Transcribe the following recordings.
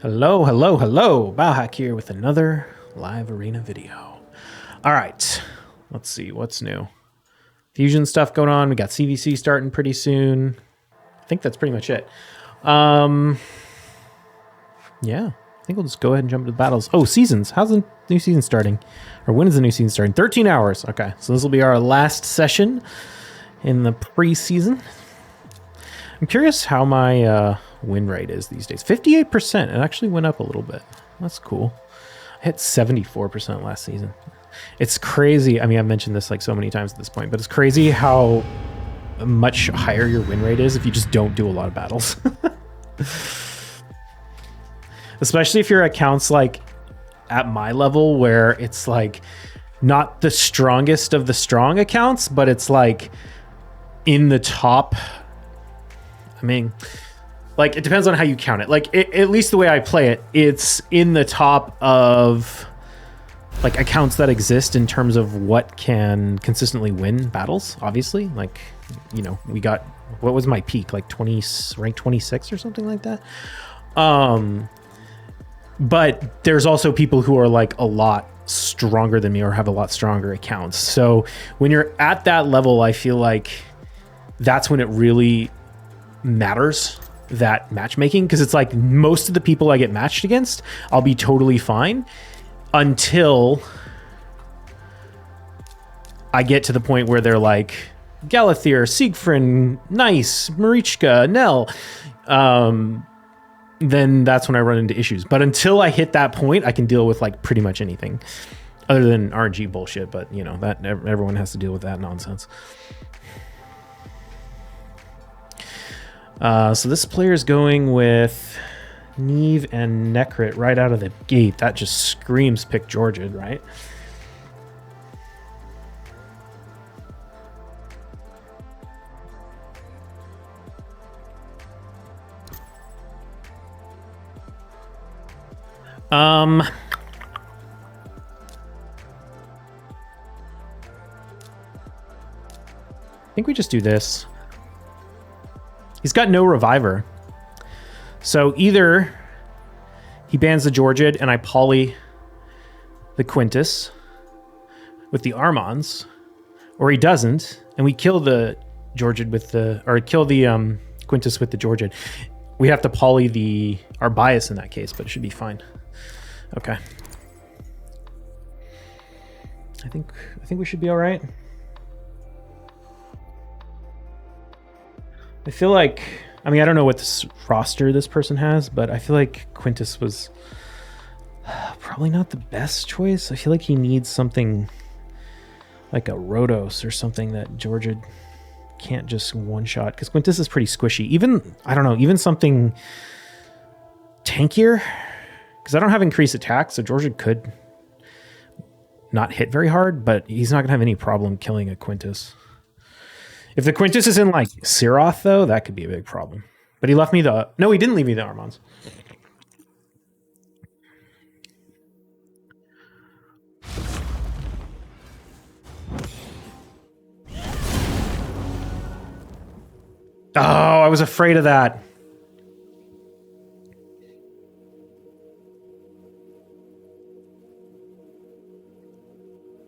Hello, hello, hello. Bauhack here with another live arena video. All right, let's see what's new. Fusion stuff going on. We got CVC starting pretty soon. I think that's pretty much it. Yeah, I think we'll just go ahead and jump into the battles. Oh, seasons. How's the new season starting? Or when is the new season starting? 13 hours. Okay, so this will be our last session in the preseason. I'm curious how my win rate is these days. 58%. It actually went up a little bit. That's cool. I hit 74% last season. It's crazy. I mean, I've mentioned this like so many times at this point, but it's crazy how much higher your win rate is if you just don't do a lot of battles. Especially if your account's like at my level where it's like not the strongest of the strong accounts, but it's like in the top. I mean, like, it depends on how you count it. Like, at least the way I play it, it's in the top of, like, accounts that exist in terms of what can consistently win battles, obviously. Like, you know, we got, what was my peak? Like, rank 26 or something like that? But there's also people who are, like, a lot stronger than me or have a lot stronger accounts. So when you're at that level, I feel like that's when it really matters, that matchmaking, because it's like most of the people I get matched against, I'll be totally fine until I get to the point where they're like Galathier, Siegfried, Nice, Marichka, Nell. Then that's when I run into issues. But until I hit that point, I can deal with like pretty much anything other than RNG bullshit. But you know, that everyone has to deal with that nonsense. So this player is going with Neve and Necrit right out of the gate. That just screams pick Georgid, right? I think we just do this. He's got no reviver. So either he bans the Georgid and I poly the Quintus with the Armons, or he doesn't, and we kill the Georgid with the, or kill the Quintus with the Georgid. We have to poly our bias in that case, but it should be fine. Okay. I think we should be all right. I feel like, I mean, I don't know what this roster this person has, but I feel like Quintus was probably not the best choice. I feel like he needs something like a Rhodos or something that Georgid can't just one-shot, because Quintus is pretty squishy. Even, I don't know, even something tankier, because I don't have increased attack, so Georgid could not hit very hard, but he's not going to have any problem killing a Quintus. If the Quintus is in, like, Siroth, though, that could be a big problem. But he left me the... No, he didn't leave me the Armons. Oh, I was afraid of that.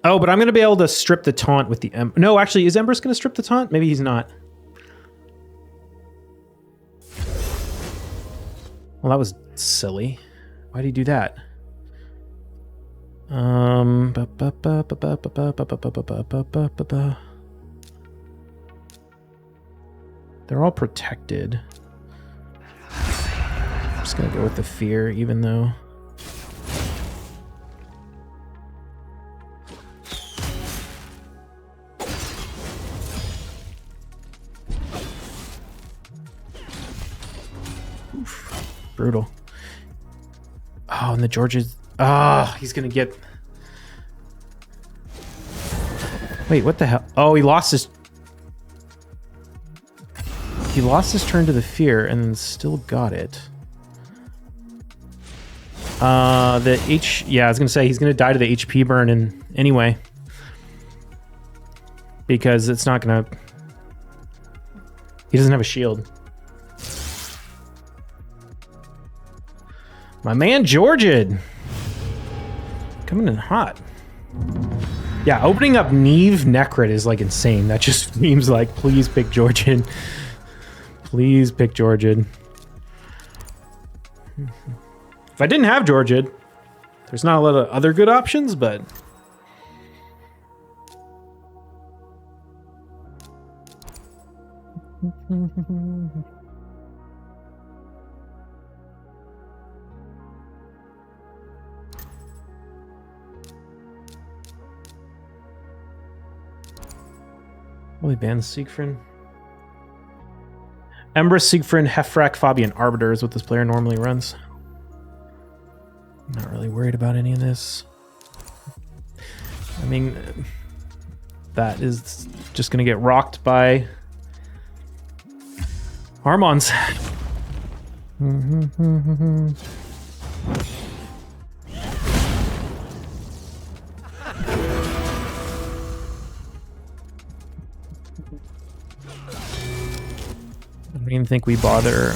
Oh, but I'm going to be able to strip the taunt with the... No, actually, is Empress going to strip the taunt? Maybe he's not. Well, that was silly. Why did he do that? They're all protected. I'm just going to go with the fear, even though... Brutal. Oh, and the Georges. Ah, he's gonna get. Wait, what the hell? Oh, he lost his. He lost his turn to the fear and then still got it. Yeah, I was gonna say he's gonna die to the HP burn anyway. Because it's not gonna. He doesn't have a shield. My man Georgid. Coming in hot. Yeah, opening up Neve Necrit is like insane. That just seems like, please pick Georgid. Please pick Georgid. If I didn't have Georgid, there's not a lot of other good options, but... Will he ban Siegfried? Embrus, Siegfried, Hefrak, Fabian, Arbiter is what this player normally runs. I'm not really worried about any of this. I mean, that is just going to get rocked by Armons. I don't even think we bother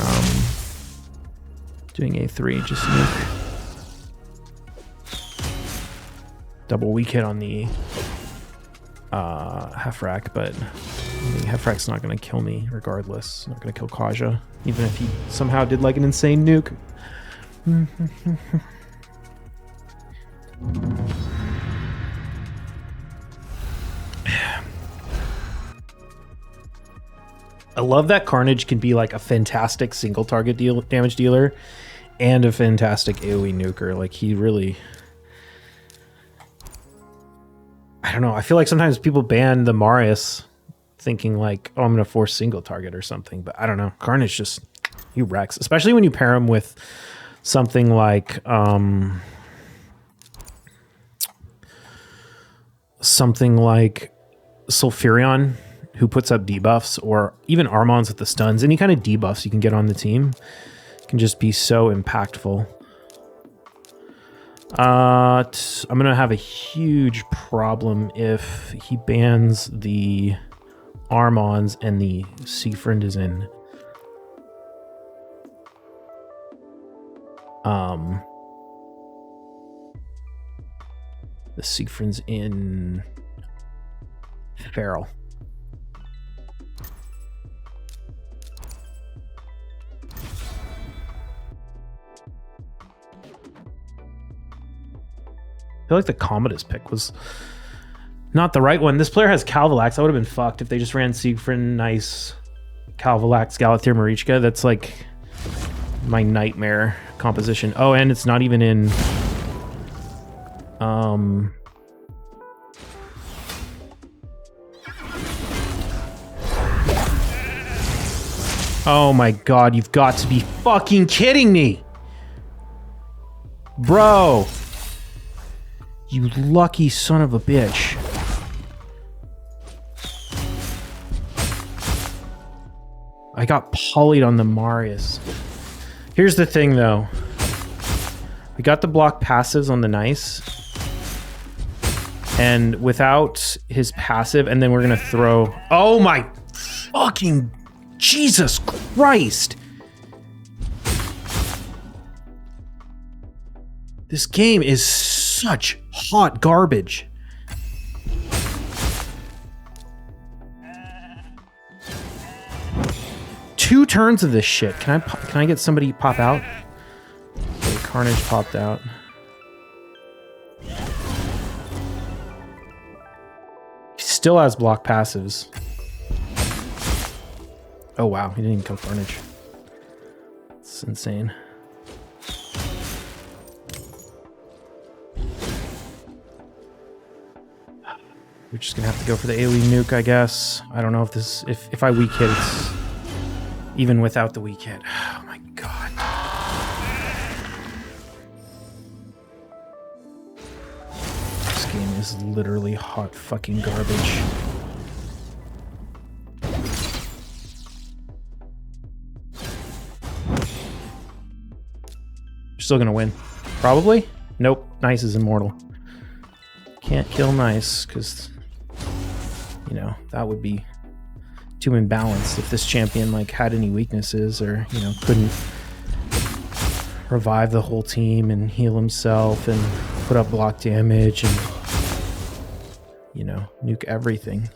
doing A3, just nuke. Double weak hit on the Hefrak, but I mean, Hefrak's not going to kill me regardless. Not going to kill Kaja, even if he somehow did like an insane nuke. I love that Carnage can be like a fantastic single target damage dealer and a fantastic AoE nuker. Like he really... I don't know. I feel like sometimes people ban the Marius thinking like, oh, I'm going to force single target or something. But I don't know. Carnage just, he wrecks. Especially when you pair him with something like... something like Sulfuryion, who puts up debuffs, or even Armons with the stuns. Any kind of debuffs you can get on the team can just be so impactful. I'm going to have a huge problem if he bans the Armons and the Siegfried is in. The Siegfried's in Feral. I feel like the Commodus pick was not the right one. This player has Calvalax. I would have been fucked if they just ran Siegfried, nice, Calvalax, Galathir, Marichka. That's like my nightmare composition. Oh, and it's not even in... Oh my god, you've got to be fucking kidding me! Bro! You lucky son of a bitch. I got polyed on the Marius. Here's the thing, though. We got the block passives on the nice. And without his passive, and then we're going to throw... Oh my fucking Jesus Christ! This game is such hot garbage. Two turns of this shit. Can I get somebody pop out? Okay, Carnage popped out. He still has block passives. Oh wow, he didn't even kill Carnage. It's insane. We're just gonna have to go for the AoE nuke, I guess. I don't know if this, if I weak hit, it's even without the weak hit. Oh my god. This game is literally hot fucking garbage. Still gonna win. Probably? Nope. Nice is immortal. Can't kill Nice, because... you know, that would be too imbalanced if this champion like had any weaknesses or, you know, couldn't revive the whole team and heal himself and put up block damage and, you know, nuke everything.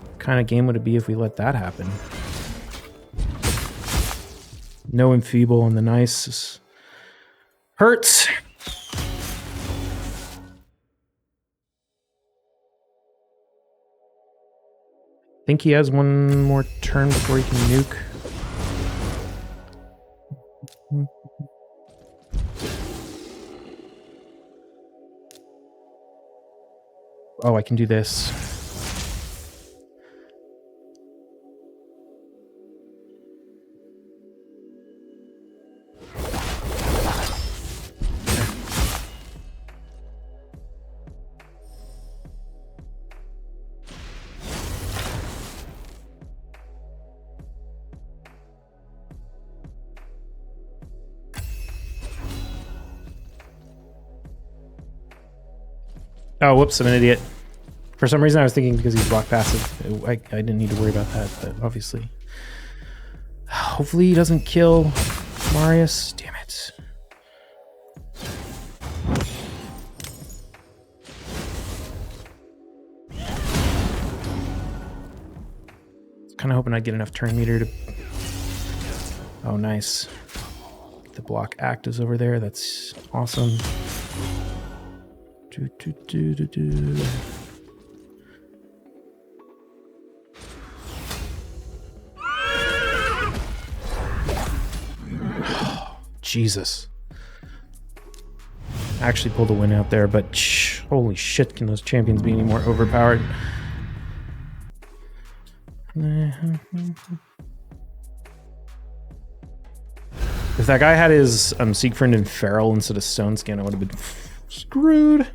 What kind of game would it be if we let that happen? No enfeeble on the nice. Hurts. I think he has one more turn before he can nuke. Oh, I can do this. Oh, whoops, I'm an idiot. For some reason, I was thinking because he's block passive. I didn't need to worry about that, but obviously. Hopefully he doesn't kill Marius. Damn it. Kind of hoping I'd get enough turn meter to... Oh, nice. The block actives over there. That's awesome. Jesus. I actually pulled a win out there, but holy shit, can those champions be any more overpowered? If that guy had his Siegfried and Feral instead of Stone Skin, I would have been screwed.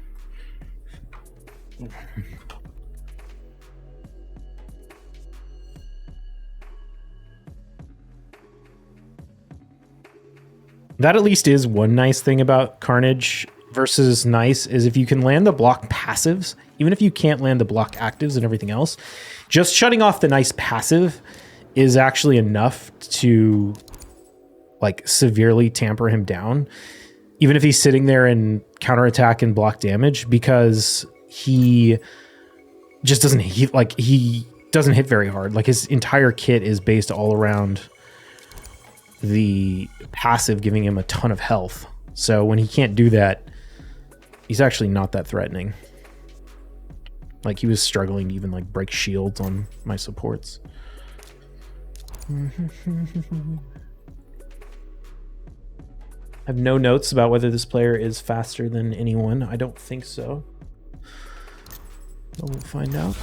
That at least is one nice thing about Carnage versus Nice, is if you can land the block passives, even if you can't land the block actives and everything else, just shutting off the Nice passive is actually enough to like severely tamper him down, even if he's sitting there and counterattack and block damage, because he just doesn't hit, like he doesn't hit very hard. Like his entire kit is based all around the passive giving him a ton of health. So when he can't do that, he's actually not that threatening. Like he was struggling to even like break shields on my supports. I have no notes about whether this player is faster than anyone. I don't think so. But we'll find out.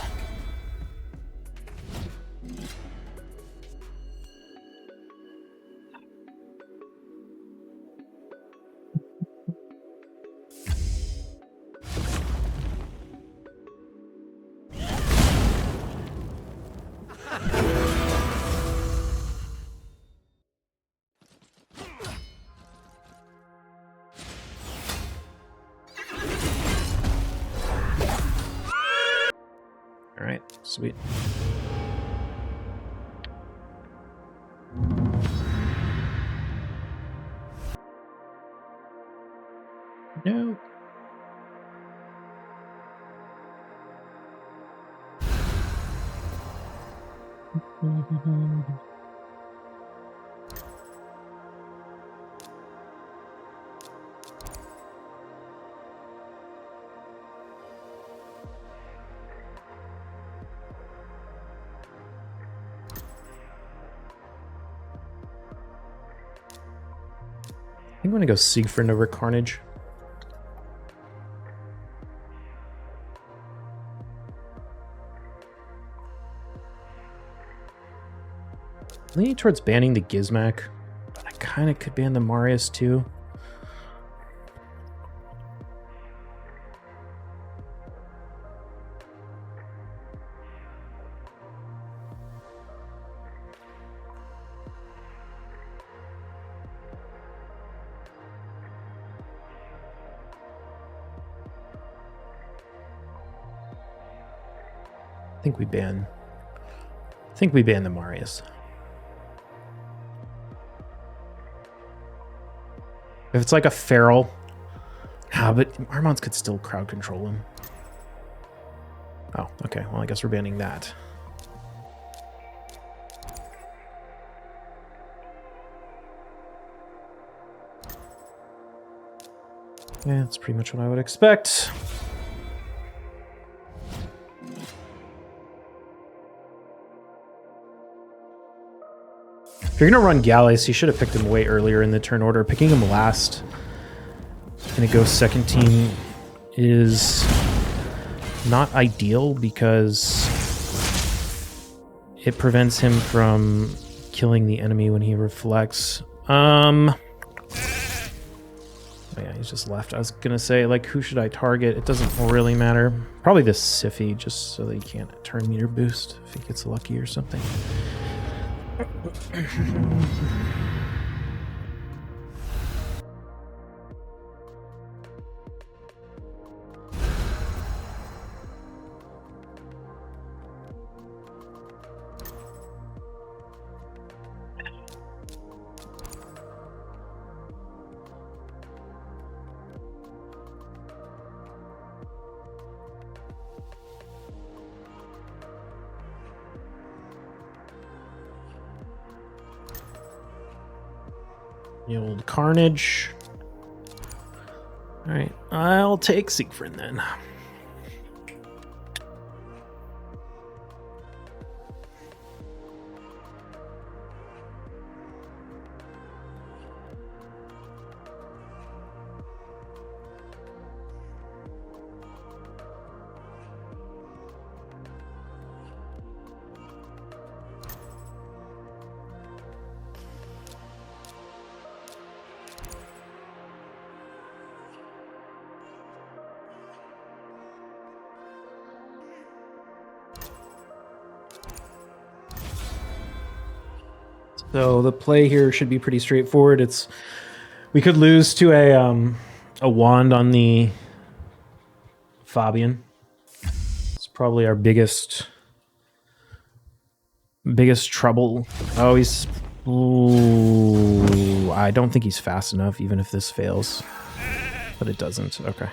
All right, sweet. No. I think I'm gonna go Siegfried over Carnage. Leaning towards banning the Gizmak, but I kind of could ban the Marius too. I think we ban the Marius. If it's like a feral... but Armons could still crowd control him. Oh, okay. Well, I guess we're banning that. Yeah, that's pretty much what I would expect. If you're going to run Galleys, you should have picked him way earlier in the turn order. Picking him last in a Ghost second team is not ideal because it prevents him from killing the enemy when he reflects. Oh yeah, he's just left. I was gonna say, like, who should I target? It doesn't really matter. Probably this Siffy, just so that he can't turn meter boost if he gets lucky or something. The old Carnage. All right, I'll take Siegfried then. So the play here should be pretty straightforward. We could lose to a wand on the Fabian. It's probably our biggest trouble. Oh, he's... Ooh, I don't think he's fast enough, even if this fails. But it doesn't. Okay.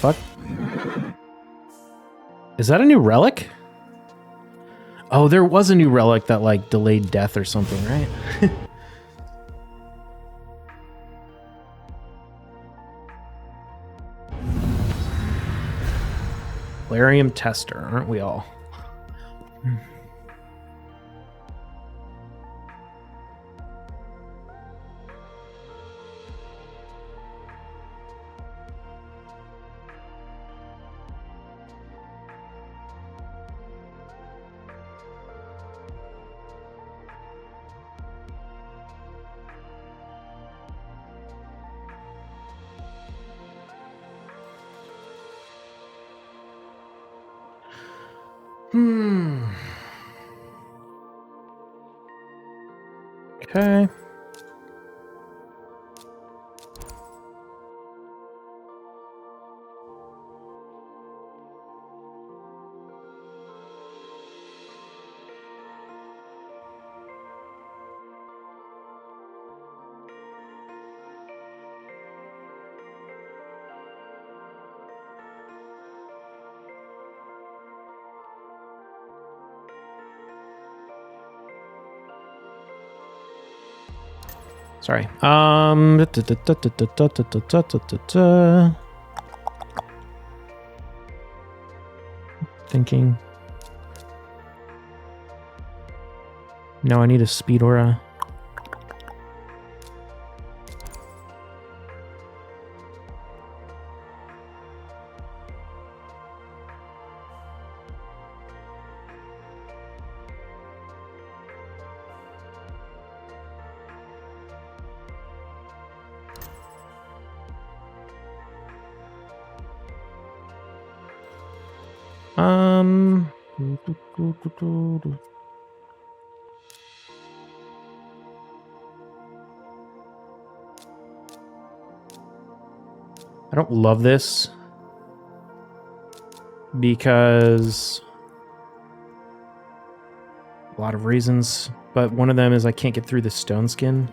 Fuck. Is that a new relic? Oh, there was a new relic that, like, delayed death or something, right? Valerium Tester, aren't we all? Okay. Sorry. Thinking. No, I need a speed aura. I don't love this. because a lot of reasons, but one of them is I can't get through the stone skin.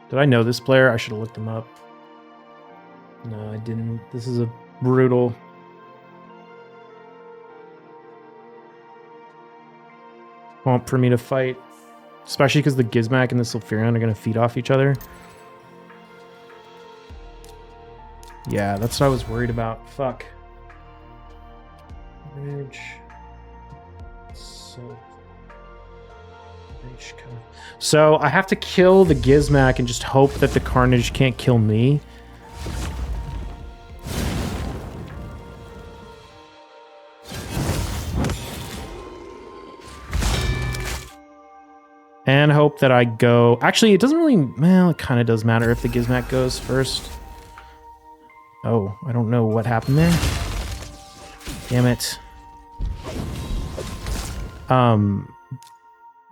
Did I know this player? I should have looked him up. No, I didn't. This is a brutal... Swamp for me to fight. Especially because the Gizmak and the Sulfuryion are going to feed off each other. Yeah, that's what I was worried about. Fuck. Rage. So I have to kill the Gizmak and just hope that the Carnage can't kill me. And hope that I go... Actually, it doesn't really... Well, it kind of does matter if the Gizmak goes first. Oh, I don't know what happened there. Damn it.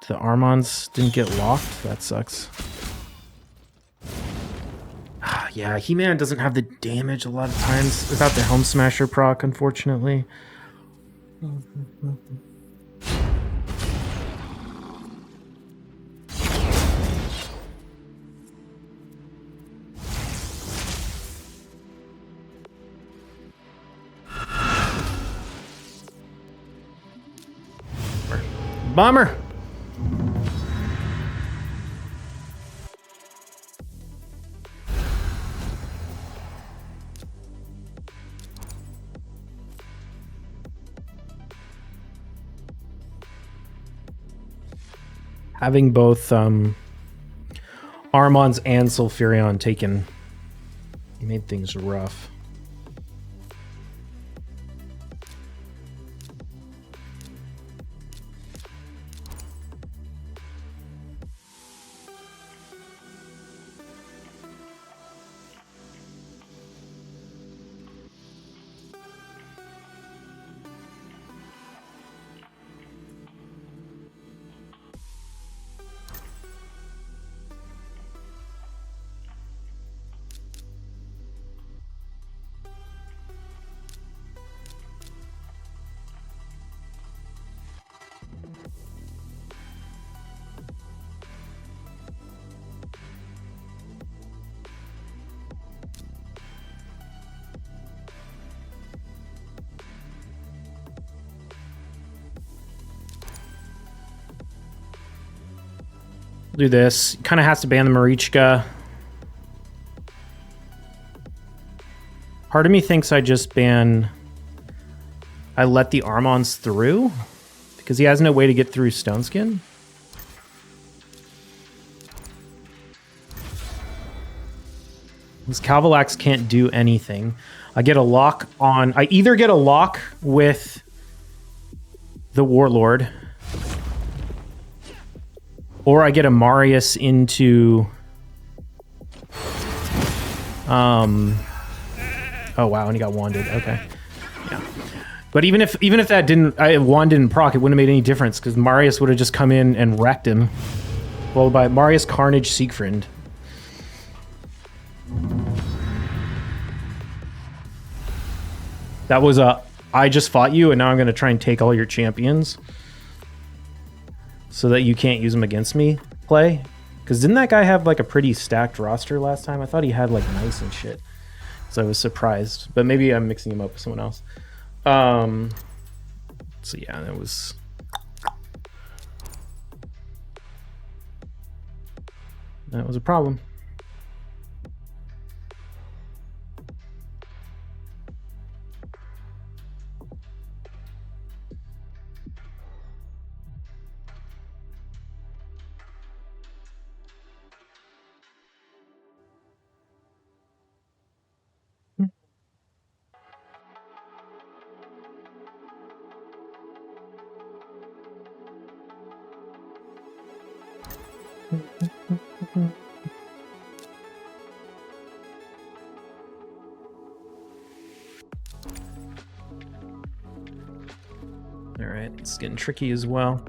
The Armons didn't get locked. That sucks. Yeah, He-Man doesn't have the damage a lot of times without the Helm Smasher proc, unfortunately. Bomber! Having both Armons and Sulfuryion taken made things rough. Do this. Kind of has to ban the Marichka. Part of me thinks I just ban... I let the Armons through? Because he has no way to get through Stone Skin? This Calvalax can't do anything. I get a lock on... I either get a lock with the Warlord... Or I get a Marius into... Oh wow, and he got wanded. Okay. Yeah. But even if that didn't... Wand didn't proc, it wouldn't have made any difference, because Marius would have just come in and wrecked him. Followed by Marius, Carnage, Siegfried. That was a... I just fought you, and now I'm going to try and take all your champions. So that you can't use them against me play. Because didn't that guy have like a pretty stacked roster last time? I thought he had like nice and shit. So I was surprised. But maybe I'm mixing him up with someone else. So yeah, that was... That was a problem. All right, it's getting tricky as well.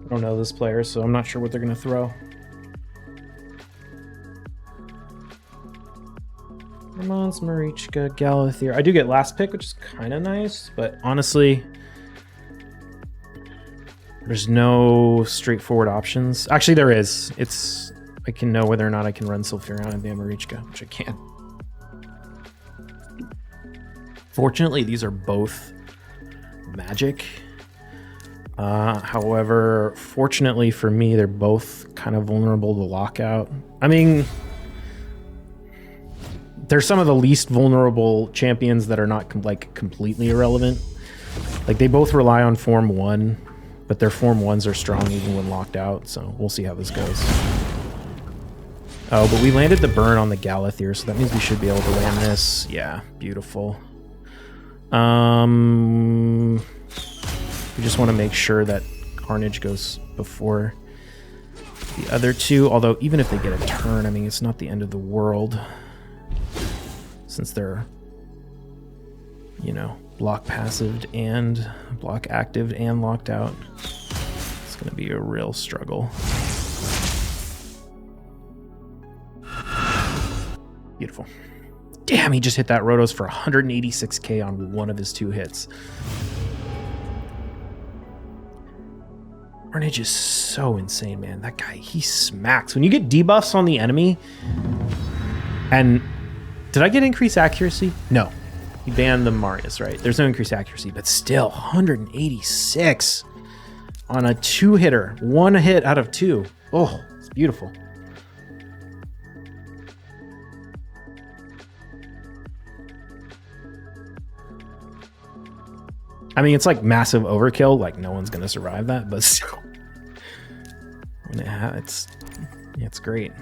I don't know this player, so I'm not sure what they're going to throw. Ramon's, Marichka, Galathier. I do get last pick, which is kind of nice, but honestly, there's no straightforward options. Actually, there is. I can know whether or not I can run Sulfuryion and ban Marichka, which I can. Fortunately, these are both magic. However, fortunately for me, they're both kind of vulnerable to lockout. I mean, they're some of the least vulnerable champions that are not like completely irrelevant. Like they both rely on Form 1, but their Form 1s are strong even when locked out, so we'll see how this goes. Oh, but we landed the burn on the Galathier, so that means we should be able to land this. Yeah, beautiful. We just want to make sure that Carnage goes before the other two, although even if they get a turn, I mean, it's not the end of the world since they're, you know, block passived and block active and locked out. It's going to be a real struggle. Beautiful. Damn, he just hit that Rotos for 186k on one of his 2 hits. Carnage is so insane, man. That guy, he smacks. When you get debuffs on the enemy, and did I get increased accuracy? No. He banned the Marius, right? There's no increased accuracy, but still 186 on a 2-hitter. 1 hit out of 2. Oh, it's beautiful. I mean, it's like massive overkill. Like no one's gonna survive that, but still, when it's great.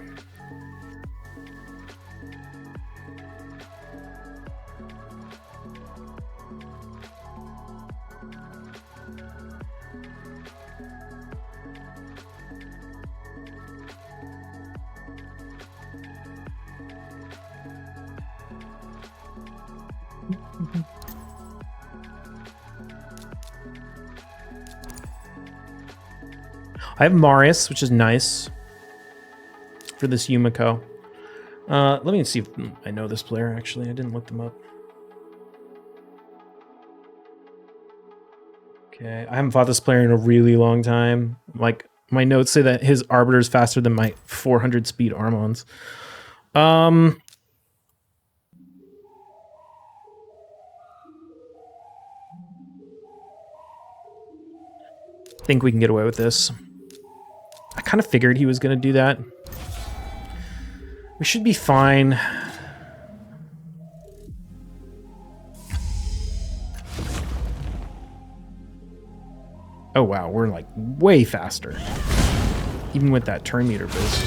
I have Marius, which is nice for this Yumiko. Let me see if I know this player, actually. I didn't look them up. Okay, I haven't fought this player in a really long time. Like, my notes say that his Arbiter is faster than my 400 speed Armons. I think we can get away with this. I kind of figured he was going to do that. We should be fine. Oh wow, we're like way faster. Even with that turn meter boost.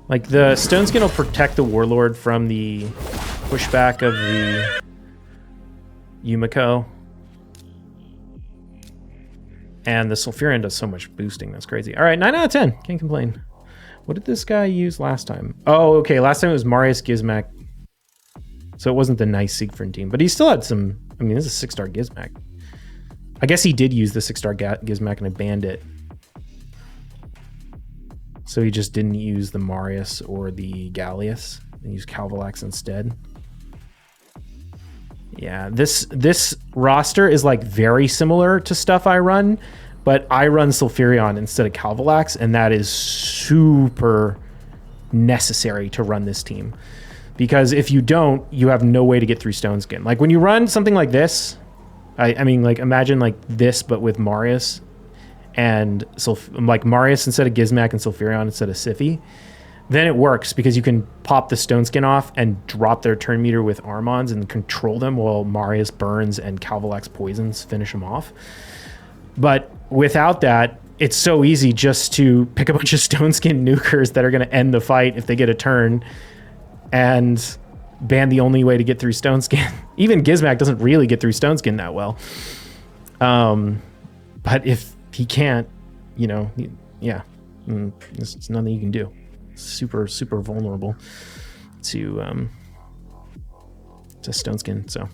Like the Stone Skin will protect the Warlord from the pushback of the Yumiko. And the Sulfuryion does so much boosting. That's crazy. All right, 9 out of 10. Can't complain. What did this guy use last time? Oh, okay. Last time it was Marius Gizmak. So it wasn't the nice Siegfried team. But he still had some... I mean, this is a 6-star Gizmak. I guess he did use the 6-star Gizmak and I banned it. So he just didn't use the Marius or the Gallius. He used Calvalax instead. Yeah, this roster is like very similar to stuff I run, but I run Sulfuryion instead of Calvalax, and that is super necessary to run this team. Because if you don't, you have no way to get through Stone Skin. Like when you run something like this, I mean, like imagine like this, but with Marius and like Marius instead of Gizmak and Sulfuryion instead of Siphi. Then it works because you can pop the Stone Skin off and drop their turn meter with Armons and control them while Marius burns and Calvalax poisons finish them off. But without that, it's so easy just to pick a bunch of Stone Skin nukers that are going to end the fight if they get a turn and ban the only way to get through Stone Skin. Even Gizmak doesn't really get through Stone Skin that well. But if he can't, you know, yeah, there's nothing you can do. Super vulnerable to Stone Skin. So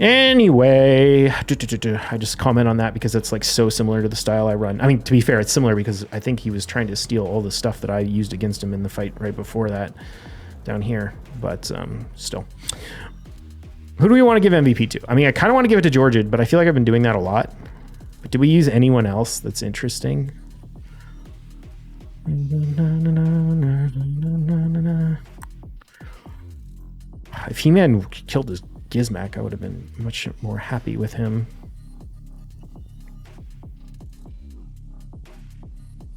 Anyway, I just comment on that because it's like so similar to the style I run. I mean, to be fair, it's similar because I think he was trying to steal all the stuff that I used against him in the fight right before that down here. But still. Who do we want to give MVP to? I mean, I kind of want to give it to Georgia, but I feel like I've been doing that a lot. But do we use anyone else that's interesting? If He-Man killed his Gizmac, I would have been much more happy with him.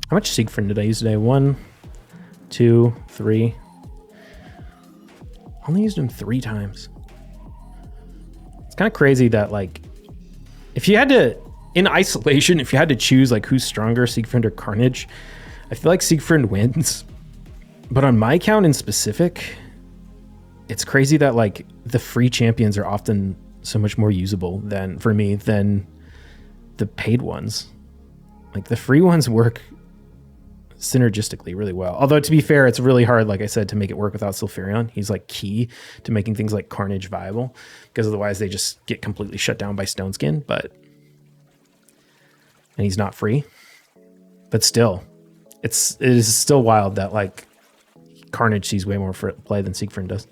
How much Siegfried did I use today? 1, 2, 3. Only used him 3 times. It's kind of crazy that, like, if you had to, in isolation, if you had to choose like who's stronger, Siegfried or Carnage, I feel like Siegfried wins. But on my account in specific, it's crazy that like the free champions are often so much more usable than, for me, than the paid ones. Like the free ones work synergistically really well. Although to be fair, it's really hard, like I said, to make it work without Sulfuryion. He's like key to making things like Carnage viable, because otherwise they just get completely shut down by Stone Skin. And he's not free. But still, it is still wild that like Carnage sees way more play than Siegfried does.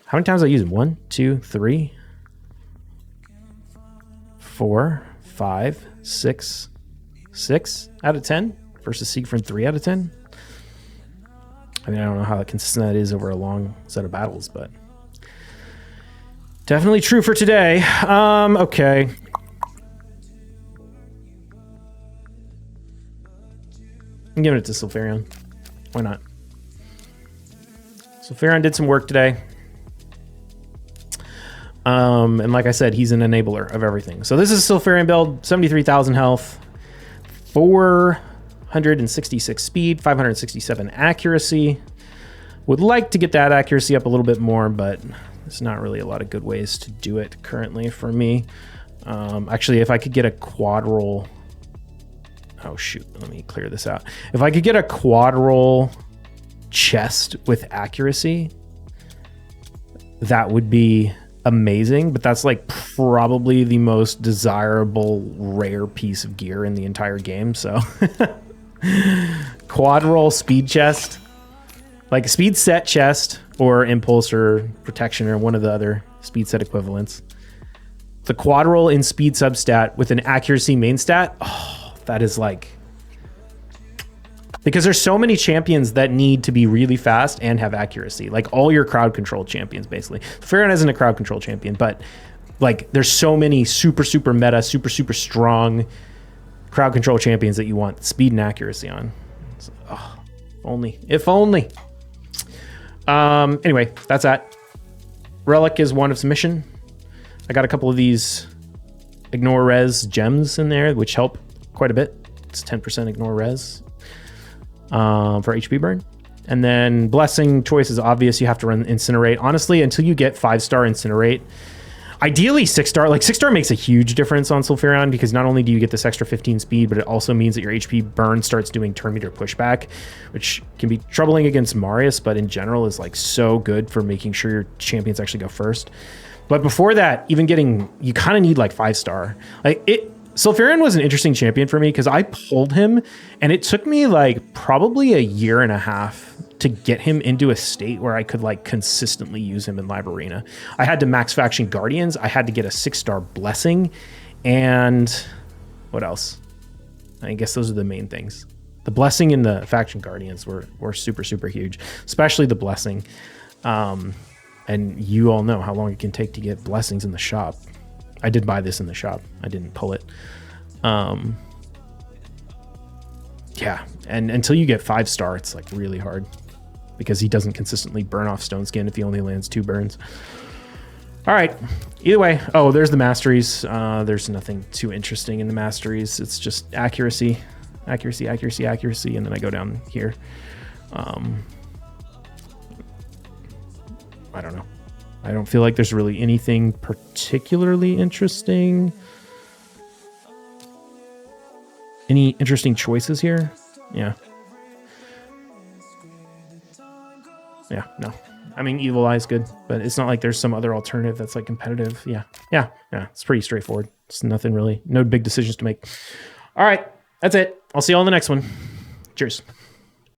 How many times did I use him? 1, 2, 3, 4, 5, 6, 6 out of 10 versus Siegfried 3 out of 10. I mean, I don't know how consistent that is over a long set of battles, but definitely true for today. Okay. I'm giving it to Sulfuryion. Why not? Sulfuryion did some work today. And like I said, he's an enabler of everything. So this is a Sulfuryion build, 73,000 health, 466 speed, 567 accuracy. Would like to get that accuracy up a little bit more, but there's not really a lot of good ways to do it currently for me. Actually, if I could get a quad roll... Oh shoot, let me clear this out. If I could get a quad roll chest with accuracy, that would be amazing, but that's like probably the most desirable rare piece of gear in the entire game. So quad roll speed chest, like speed set chest or impulse or protection or one of the other speed set equivalents. The quad roll in speed substat with an accuracy main stat. Oh, that is like, because there's so many champions that need to be really fast and have accuracy. Like all your crowd control champions, basically. Farron isn't a crowd control champion, but like there's so many super meta, super strong crowd control champions that you want speed and accuracy on. So, oh, if only. Anyway, that's that. Relic is one of submission. I got a couple of these ignore res gems in there, which help quite a bit. It's 10% ignore res for HP burn. And then blessing choice is obvious. You have to run incinerate. Honestly, until you get 5-star incinerate, ideally 6-star. Like 6-star makes a huge difference on Sulfuryion, because not only do you get this extra 15 speed, but it also means that your HP burn starts doing turn meter pushback, which can be troubling against Marius, but in general is like so good for making sure your champions actually go first. But before that, even getting, you kind of need like 5-star. Sulfuryion was an interesting champion for me because I pulled him and it took me like probably a year and a half to get him into a state where I could like consistently use him in Live Arena. I had to max Faction Guardians. I had to get a 6-star blessing. And what else? I guess those are the main things. The blessing and the Faction Guardians were super huge, especially the blessing. And you all know how long it can take to get blessings in the shop. I did buy this in the shop. I didn't pull it. Yeah, and until you get 5-star, it's like really hard because he doesn't consistently burn off Stone Skin if he only lands 2 burns. All right, either way. Oh, there's the masteries. There's nothing too interesting in the masteries. It's just accuracy, and then I go down here. I don't know. I don't feel like there's really anything particularly interesting. Any interesting choices here? Yeah. Yeah, no. I mean, Evil Eye is good, but it's not like there's some other alternative that's like competitive. Yeah. It's pretty straightforward. It's nothing really, no big decisions to make. All right, that's it. I'll see you all in the next one. Cheers.